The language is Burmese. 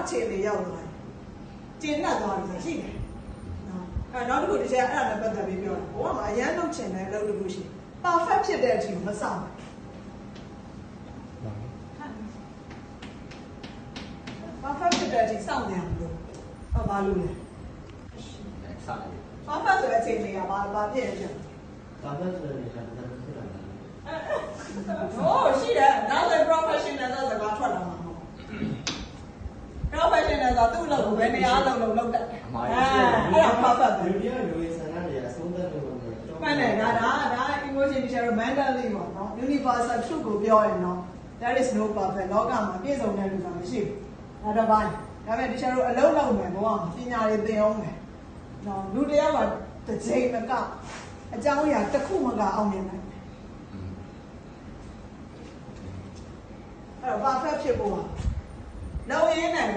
အခြေအနေရောက်သွားတယ်ကျင်းတတ်သွားပြီဆိုရှိတယ်နော်နောက်တစ်ခုတစ်ချက်အဲ့ဒါနဲ့ပတ်သက်ပြီးပြောတယ်ဘဝမှာအရန်လုပ်ချင်တယ်လုပ်လို့ရှိရင် perfect ဖြစ်တဲ့အချိန်မစောင့်ဘူး perfect ဖြစ်တဲ့အချိန်စောင့်နေအောင်လို့ဘာလို့လဲစောင့်နေ perfect ဆိုတဲ့အချိန်တွေကဘာဖြစ်လဲ perfect ဆိုတဲ့နေရာမှာဖြစ်လာတယ်ရှိတယ်နောက်လည်း professional ဆိုတော့ထွက်လာမှာမဟုတ် professional ဆိုတော့သူ့လုပ်ကိုဘယ်နေရာလုပ်တတ်တယ်အဲ့ဒါ perfect ပဲ ဒီလိုမျိုးဆန္ဒတွေအဆုံးသတ်လို့မှန်တယ်ဒါ emotion teacher mentally ပေါ့နော် universal truth ကိုပြောရင်တော့ there is no perfect လောကမှာပြည့်စုံတဲ့လူကမရှိဘူးဒါတော့ဘာဒါပေမဲ့ teacher တို့အလုံးလုံးမယ်ဘဝမှာပညာတွေသင်အောင်မယ်နော်လူတယောက်မှာတစ်ချိန်မကအကြောင်းအရာတစ်ခုမကအောင်မြင်နိုင်အဲ့တော့ perfect ဖြစ်ဖို့ပါလုံရင်းနိုင်